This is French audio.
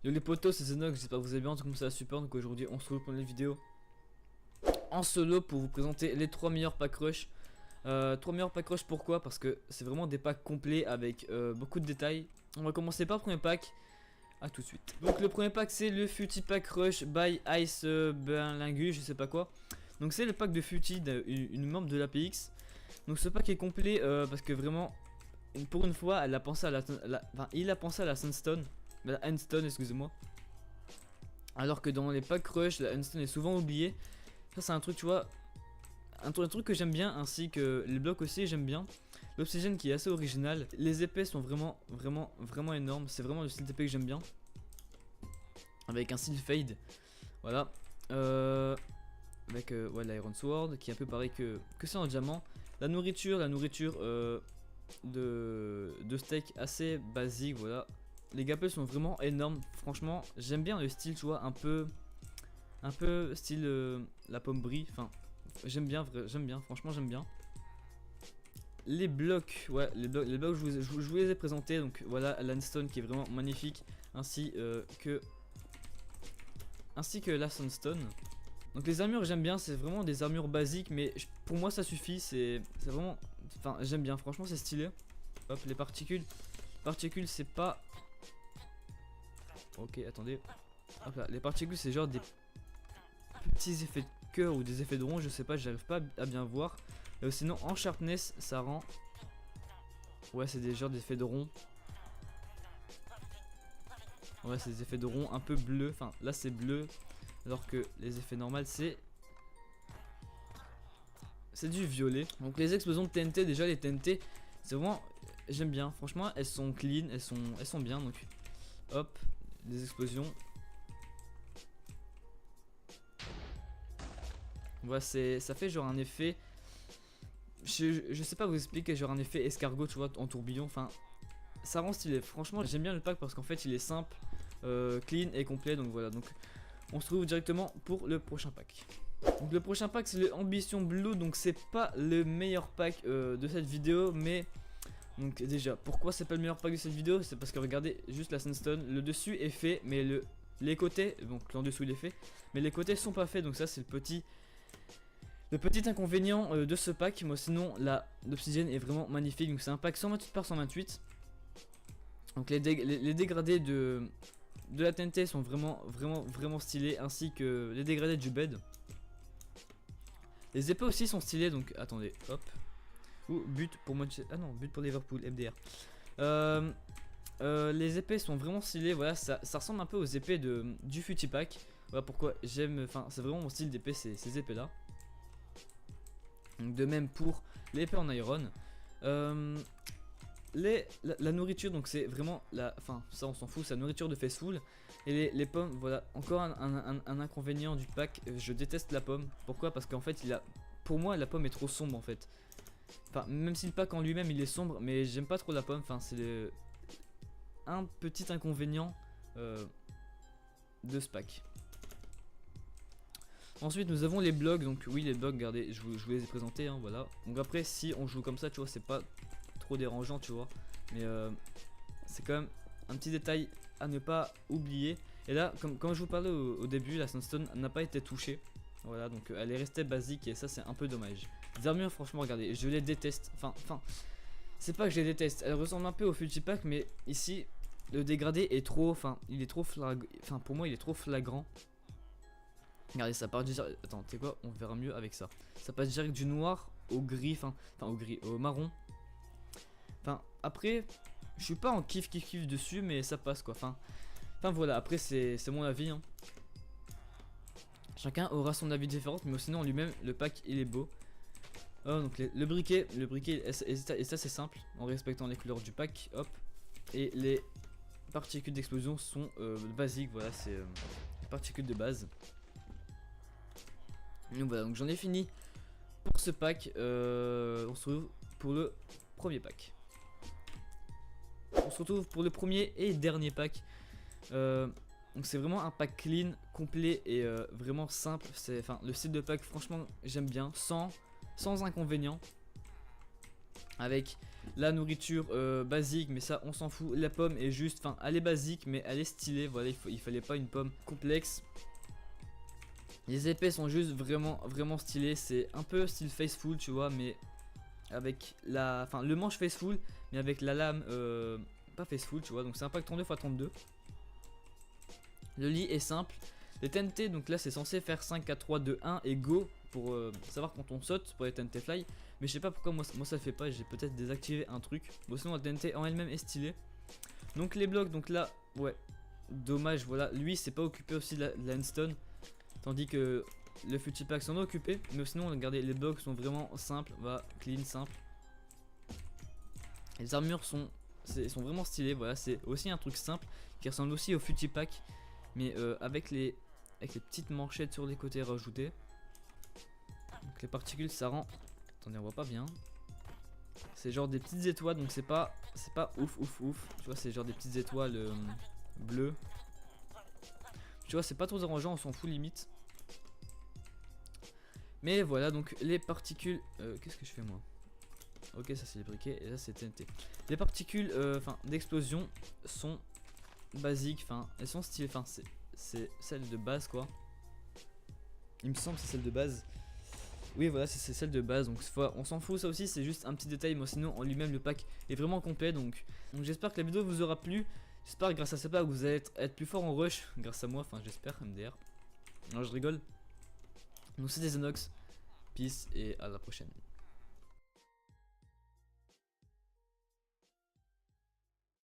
Donc les potos, c'est Zenox, j'espère que vous allez bien, tout comme ça va super. Donc aujourd'hui on se retrouve pour une vidéo en solo pour vous présenter les 3 meilleurs pack rush. 3 meilleurs pack rush, pourquoi? Parce que c'est vraiment des packs complets avec beaucoup de détails. On va commencer par le premier pack. A tout de suite. Donc le premier pack c'est le Futy Pack Rush by Ice Berlingu, je sais pas quoi. Donc c'est le pack de Futy, une membre de l'APX. Donc ce pack est complet parce que vraiment, pour une fois, elle a pensé à il a pensé à la Sunstone. La Handstone, excusez-moi. Alors que dans les packs rush, la Handstone est souvent oubliée. Ça c'est un truc, tu vois, un truc que j'aime bien, ainsi que les blocs aussi j'aime bien. L'obsidienne qui est assez original. Les épées sont vraiment énormes. C'est vraiment le style d'épée que j'aime bien. Avec un style fade. Voilà. Avec ouais, l'Iron Sword qui est un peu pareil que c'est en diamant. La nourriture de steak assez basique. Voilà. Les gapels sont vraiment énormes. Franchement, j'aime bien le style, tu vois, un peu style la pomme brie. Enfin, j'aime bien, franchement, j'aime bien. Les blocs, ouais, les blocs je vous les ai présentés. Donc voilà, Landstone qui est vraiment magnifique, ainsi que la Sunstone. Donc les armures j'aime bien, c'est vraiment des armures basiques, mais pour moi ça suffit. C'est vraiment, enfin j'aime bien, franchement c'est stylé. Hop, les particules c'est pas. Ok, attendez. Hop là, les particules c'est genre des petits effets de cœur ou des effets de rond, je sais pas, j'arrive pas à bien voir. Sinon en sharpness ça rend, ouais, c'est des genres d'effets de rond. Ouais, c'est des effets de rond un peu bleu. Enfin là c'est bleu, alors que les effets normaux c'est du violet. Donc les explosions de TNT, déjà les TNT c'est vraiment, j'aime bien, franchement elles sont clean, elles sont bien. Donc hop, les explosions. Voilà, ça fait genre un effet, je sais pas vous expliquer, genre un effet escargot, tu vois, en tourbillon. Enfin ça rend stylé, franchement j'aime bien le pack parce qu'en fait il est simple, clean et complet. Donc voilà, donc on se retrouve directement pour le prochain pack. Donc le prochain pack c'est le Ambition Blue. Donc c'est pas le meilleur pack de cette vidéo, mais donc déjà pourquoi c'est pas le meilleur pack de cette vidéo, c'est parce que regardez juste la Sandstone, le dessus est fait mais les côtés, donc l'en dessous il est fait mais les côtés sont pas faits. Donc ça c'est le petit inconvénient de ce pack. Moi sinon l'obsidienne est vraiment magnifique. Donc c'est un pack 128 par 128. Donc les dégradés de la TNT sont vraiment stylés, ainsi que les dégradés du bed. Les épées aussi sont stylées. Donc attendez, hop. Ou but pour Manchester, ah non, but pour Liverpool, MDR. Les épées sont vraiment stylées. Voilà, ça ressemble un peu aux épées du Futy Pack. Voilà pourquoi j'aime, enfin c'est vraiment mon style d'épée, ces épées là. Donc de même pour l'épée en iron. La nourriture, donc c'est vraiment enfin ça on s'en fout, c'est la nourriture de Faceful. Et les pommes, voilà, encore un inconvénient du pack, je déteste la pomme. Pourquoi? Parce qu'en fait pour moi la pomme est trop sombre en fait. Enfin même si le pack en lui-même il est sombre, mais j'aime pas trop la pomme. Enfin c'est un petit inconvénient de ce pack. Ensuite nous avons les blocs. Donc oui, les blocs, regardez, je vous les ai présentés, hein, voilà. Donc après si on joue comme ça, tu vois, c'est pas trop dérangeant, tu vois, mais c'est quand même un petit détail à ne pas oublier. Et là, comme je vous parlais au début, la Sandstone n'a pas été touchée. Voilà, donc elle est restée basique et ça c'est un peu dommage. Les armures, franchement, regardez, je les déteste. Enfin, c'est pas que je les déteste, elles ressemblent un peu au Futy Pack, mais ici le dégradé est trop, enfin il est trop enfin pour moi il est trop flagrant. Regardez, ça part direct. Attends, tu sais quoi, on verra mieux avec ça. Ça passe direct du noir au gris, enfin au marron. Enfin après, je suis pas en kiff dessus, mais ça passe quoi. Enfin voilà, après c'est mon avis, hein. Chacun aura son avis différent, mais sinon en lui-même le pack il est beau. Oh, donc le briquet et ça c'est simple, en respectant les couleurs du pack. Hop, et les particules d'explosion sont basiques. Voilà, c'est les particules de base. Donc voilà, donc j'en ai fini pour ce pack. On se retrouve pour le premier pack. On se retrouve pour le premier et dernier pack. Donc c'est vraiment un pack clean, complet et vraiment simple. Enfin le style de pack, franchement j'aime bien, sans inconvénient. Avec La nourriture basique, mais ça on s'en fout. La pomme est juste, enfin elle est basique mais elle est stylée, voilà, il fallait pas une pomme complexe. Les épées sont juste vraiment stylées, c'est un peu style Faceful tu vois, mais avec la, enfin le manche Faceful mais avec la lame pas Faceful tu vois, donc c'est un pack 32×32. Le lit est simple. Les TNT, donc là c'est censé faire 5, 4, 3, 2, 1 et go pour savoir quand on saute pour les TNT fly. Mais je sais pas pourquoi moi ça le fait pas, j'ai peut-être désactivé un truc. Bon sinon la TNT en elle-même est stylée. Donc les blocs, donc là, ouais, dommage, voilà. Lui c'est pas occupé aussi de la handstone. Tandis que le Futipack s'en est occupé. Mais sinon regardez, les blocs sont vraiment simples, voilà, clean, simple. Les armures sont vraiment stylées, voilà, c'est aussi un truc simple qui ressemble aussi au Futipack. Mais avec les petites manchettes sur les côtés rajoutées. Donc les particules ça rend... Attendez, on voit pas bien. C'est genre des petites étoiles, donc c'est pas ouf. Tu vois, c'est genre des petites étoiles bleues. Tu vois, c'est pas trop dérangeant, on s'en fout limite. Mais voilà, donc les particules... Qu'est-ce que je fais moi? Ok, ça c'est les briquets et là c'est TNT. Les particules d'explosion sont basiques, enfin elles sont stylées, enfin c'est celle de base quoi. Il me semble que c'est celle de base. Oui voilà, c'est celle de base, donc on s'en fout, ça aussi c'est juste un petit détail. Moi sinon en lui-même le pack est vraiment complet, donc j'espère que la vidéo vous aura plu. J'espère que grâce à ce pack vous allez être plus fort en rush grâce à moi, enfin j'espère, MDR. Non je rigole. Donc c'était Zenox, peace et à la prochaine.